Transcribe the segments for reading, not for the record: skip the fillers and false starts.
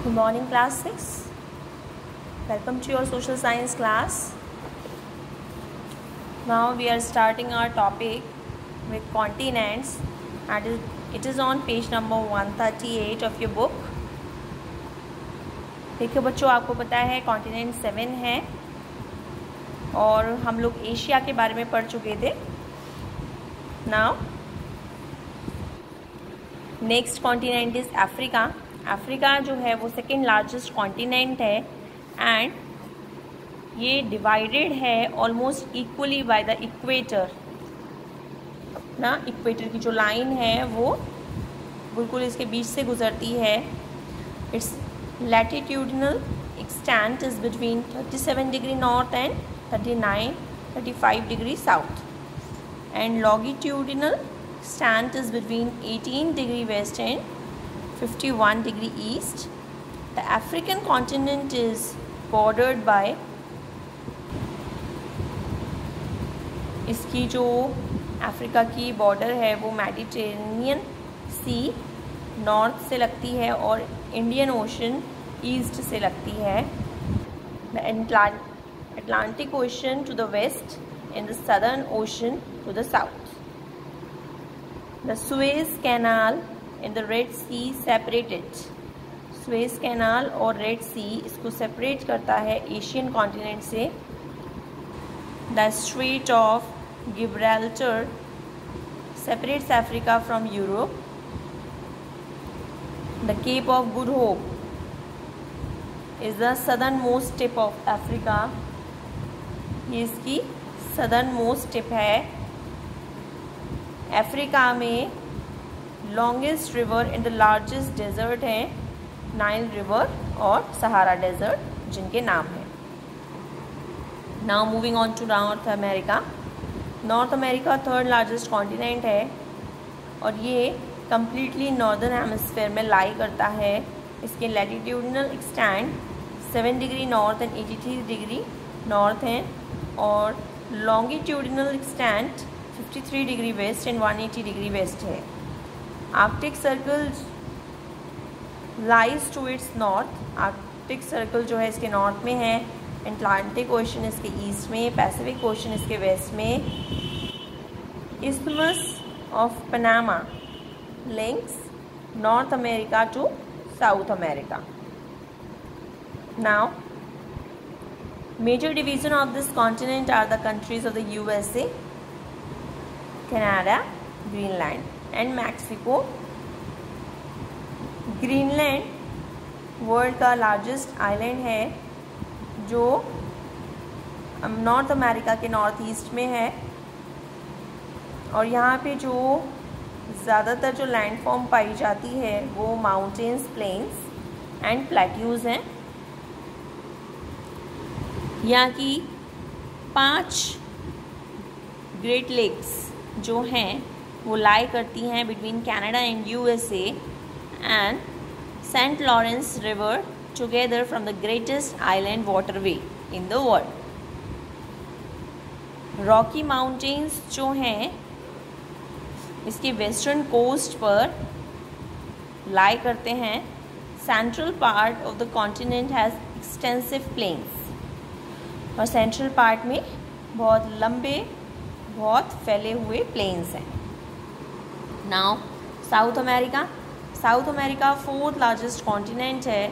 Good morning, class 6. Welcome to your social science class. Now we are starting our topic with continents, and it is on page number 138 of your book. देखिए बच्चों, आपको पता है continent 7 है और हम लोग एशिया के बारे में पढ़ चुके थे. Now next continent is Africa. Africa जो है वो सेकेंड लार्जेस्ट कॉन्टिनेंट है एंड ये डिवाइडेड है almost equally by the equator. ना इक्वेटर की जो लाइन है वो बिल्कुल इसके बीच से गुजरती है. Its latitudinal extent is between 37 degree north and 35 degree south and longitudinal extent is between 18 degree west and 51 degree east. The African continent is bordered by इसकी जो अफ्रीका की बॉर्डर है वो मेडिटेरेनियन सी नॉर्थ से लगती है और इंडियन ओशन ईस्ट से लगती है. The Atlantic Ocean to the west and the Southern Ocean to the south. The Suez Canal and the Red Sea separate it. Suez Canal और Red Sea इसको separate करता है एशियन कॉन्टिनेंट से. The Strait of Gibraltar separates Africa from Europe. The Cape of Good Hope is the southernmost tip of Africa. ये इसकी southernmost tip है. Africa में longest river and the largest desert हैं Nile river और Sahara desert जिनके नाम हैं. Now moving on to North America. North America third largest continent है और ये कम्प्लीटली नॉर्दर्न हेमिस्फेयर में लाई करता है. इसके latitudinal extent 7 degree north and 83 degree north हैं और longitudinal extent 53 degree west and 180 degree west है. Arctic circle lies to its north. Arctic circle जो है इसके नॉर्थ में है. अटलांटिक ओशन इसके ईस्ट में, पैसिफिक ओशन इसके वेस्ट में. Isthmus of Panama links North America to South America. Now major division of this continent are the countries of the USA, Canada, Greenland and Mexico. Greenland world का largest island है जो north America के north east में है और यहाँ पे जो ज़्यादातर जो लैंडफॉर्म पाई जाती है वो माउंटेन्स, प्लेन्स एंड प्लेट्यूज़ हैं. यहाँ की 5 ग्रेट लेक्स जो हैं वो लाई करती हैं between Canada and USA and Saint Lawrence river together from the greatest island waterway in the world. Rocky mountains जो हैं इसके वेस्टर्न कोस्ट पर लाई करते हैं. Central part of the continent has extensive plains और central part में बहुत लंबे, बहुत फैले हुए प्लेन्स हैं. Now South America. South America fourth largest continent है.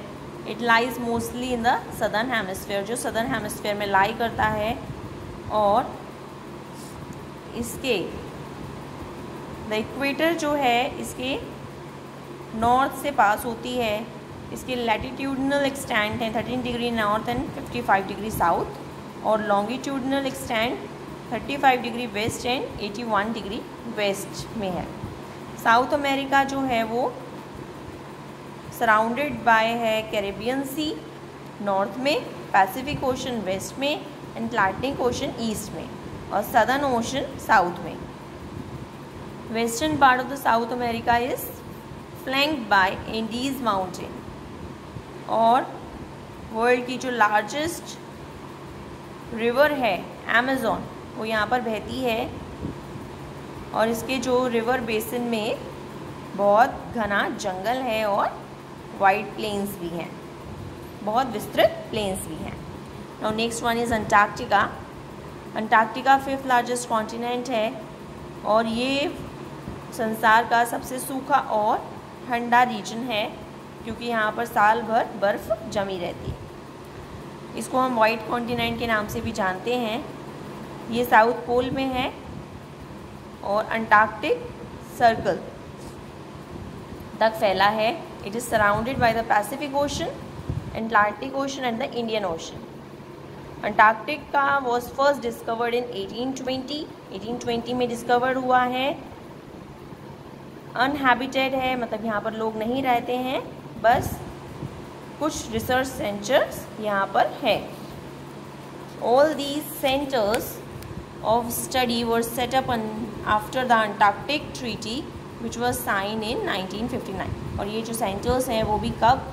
It lies mostly in the southern hemisphere, जो सदर्न हेमिस्फेयर में लाई करता है और इसके द इक्वेटर जो है इसके नॉर्थ से पास होती है. इसके लैटिट्यूडिनल एक्सटेंट है 13 degree north and 55 degree south और longitudinal extent 35 degree west and 81 degree west में है. साउथ अमेरिका जो है वो सराउंडेड बाय है कैरेबियन सी नॉर्थ में, पैसिफिक ओशन वेस्ट में, अटलांटिक ओशन ईस्ट में और सदर्न ओशन साउथ में. Western part of the South America is flanked by Andes mountain और वर्ल्ड की जो लार्जेस्ट रिवर है अमेज़न वो यहाँ पर बहती है और इसके जो रिवर बेसिन में बहुत घना जंगल है और वाइड प्लेन्स भी हैं, बहुत विस्तृत प्लेन्स भी हैं। Now next one is Antarctica. Antarctica 5th largest continent है और ये संसार का सबसे सूखा और ठंडा रीजन है क्योंकि यहाँ पर साल भर बर्फ़ जमी रहती है। इसको हम वाइट कॉन्टिनेंट के नाम से भी जानते हैं। ये साउथ पोल में है और अंटार्कटिक सर्कल तक फैला है। It is surrounded by the Pacific ocean, Atlantic ocean and the Indian ocean. Antarctica was first discovered in 1820 में डिस्कवर हुआ है। अनहैबिटेड है, मतलब यहाँ पर लोग नहीं रहते हैं, बस कुछ रिसर्च सेंटर्स यहाँ पर है। All these centres of study were set up after the Antarctic Treaty which was signed in 1959। और ये जो सेंटर्स हैं वो भी कब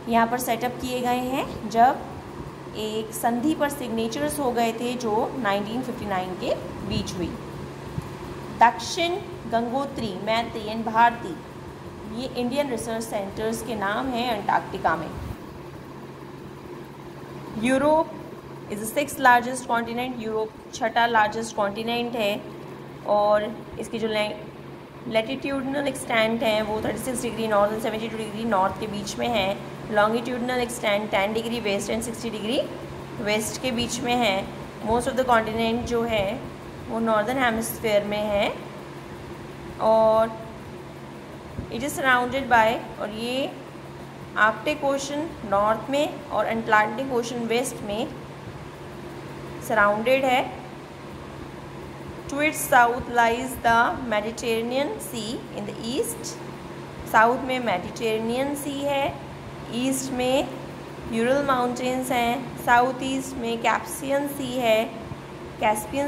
यहाँ पर सेटअप किए गए हैं, जब एक संधि पर सिग्नेचर्स हो गए थे जो 1959 के बीच हुई। दक्षिण, गंगोत्री, मैत्री एंड भारती, ये इंडियन रिसर्च सेंटर्स के नाम हैं अंटार्कटिका में। Europe is the 6th largest continent. Europe 6ठा लार्जेस्ट कॉन्टिनेंट है और इसकी जो लैटिट्यूडनल एक्सटेंट है वो 36 डिग्री नॉर्थ और 72 डिग्री नॉर्थ के बीच में है। Longitudinal extent 10 degree west and 60 degree west के बीच में है। मोस्ट ऑफ द कॉन्टिनेंट जो है वो नॉर्दर्न हेमिस्फीयर में है और इट इज़ सराउंडेड बाय, और ये आर्कटिक ओशन नॉर्थ में और अटलांटिक ओशन वेस्ट में सराउंडेड है। To its south lies the Mediterranean Sea in the east. South में मेडिटेरेनियन सी है, ईस्ट में यूरल माउंटेन्स हैं, साउथ ईस्ट में कैस्पियन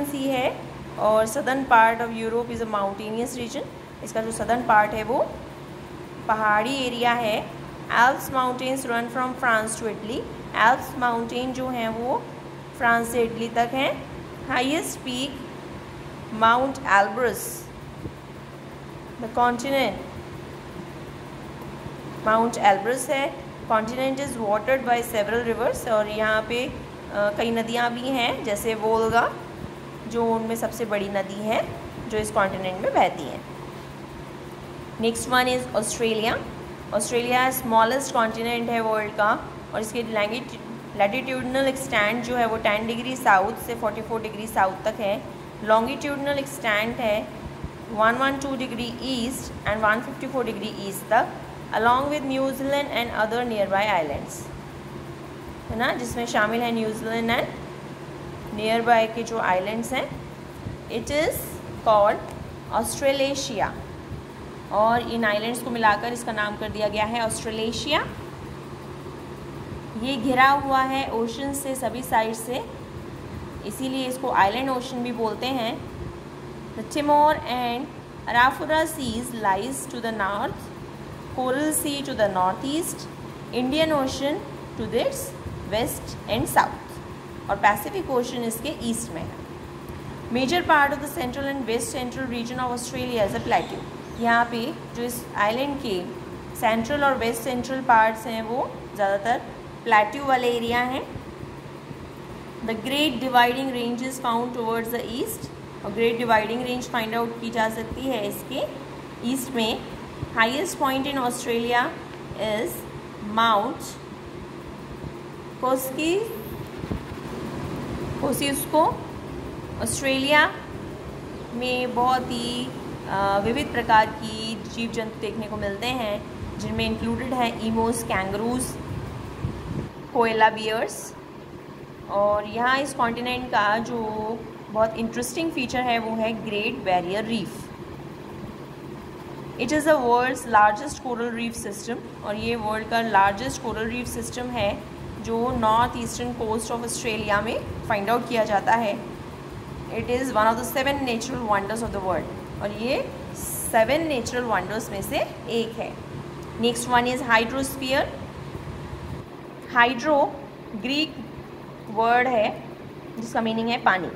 सी है और southern part of Europe is a mountainous region. इसका जो सदर्न पार्ट है वो पहाड़ी एरिया है। Alps mountains run from France to Italy. Alps mountain जो हैं वो फ्रांस से इटली तक हैं। Highest peak mount Elbrus. The continent mount Elbrus है। Continent is watered by several rivers, और यहाँ पे कई नदियाँ भी हैं जैसे वोल्गा जो उनमें सबसे बड़ी नदी है जो इस कॉन्टिनेंट में बहती है। Next one is Australia. Australia smallest continent है वर्ल्ड का और इसके लैटिट्यूडनल एक्सटेंट जो है वो 10 डिग्री साउथ से 44 डिग्री साउथ तक है। लॉन्गिट्यूडनल एक्सटेंट है 112 degree east and 154 degree east तक, along with New Zealand and other nearby islands, है ना, जिसमें शामिल है न्यूजीलैंड एंड नियर बाय के जो आइलैंड्स हैं। इट इज़ कॉल्ड ऑस्ट्रेलेशिया और इन आइलैंड्स को मिलाकर इसका नाम कर दिया गया है ऑस्ट्रेलेशिया। ये घिरा हुआ है ओशन से सभी साइड से, इसीलिए इसको आइलैंड ओशन भी बोलते हैं। The Timor and Arafura seas lies to the north, coral sea to the north east, Indian ocean to its west and south, और पैसिफिक ओशन इसके ईस्ट में है। Major part of the central and west central region of Australia as a plateau. यहाँ पे जो इस island के central और वेस्ट सेंट्रल पार्ट्स हैं वो ज़्यादातर प्लेट्यू वाले एरिया हैं। The great dividing range is found towards the east, और great dividing range find out की जा सकती है इसके ईस्ट में। Highest point in Australia is mount Kosciuszko. Australia में बहुत ही विविध प्रकार की जीव जंतु देखने को मिलते हैं, जिनमें इंक्लूडेड है ईमोस, कैंगरूज, कोएला बियर्स। और यहाँ इस कॉन्टिनेंट का जो बहुत इंटरेस्टिंग फीचर है वो है Great Barrier Reef. It is the world's largest coral reef system, और ये वर्ल्ड का लार्जेस्ट कोरल रीफ सिस्टम है जो north eastern coast of Australia में फाइंड आउट किया जाता है। It is one of the 7 natural wonders of the world, और ये 7 नेचुरल वंडर्स में से एक है। Next one is hydrosphere. Hydro Greek word है जिसका मीनिंग है पानी।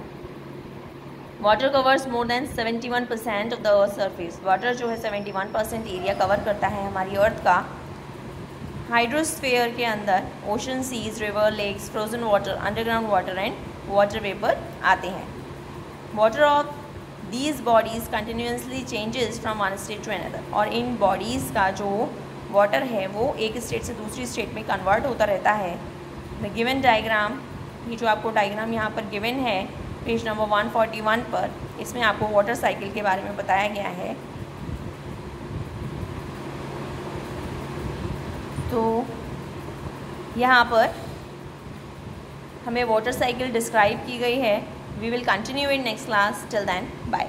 Water covers more than 71% of the earth surface. Water जो है 71% एरिया कवर करता है हमारी अर्थ का। हाइड्रोस्फीयर के अंदर ocean, seas, river, lakes, frozen water, underground water and water vapour आते हैं। Water of these bodies continuously changes from one state to another, और इन बॉडीज़ का जो वाटर है वो एक स्टेट से दूसरी स्टेट में कन्वर्ट होता रहता है। द गिवन डायग्राम, ये जो आपको डायग्राम यहाँ पर गिवन है पेज नंबर 141 पर, इसमें आपको वाटर साइकिल के बारे में बताया गया है। तो यहाँ पर हमें वाटर साइकिल डिस्क्राइब की गई है। We will continue in next class. Till then bye.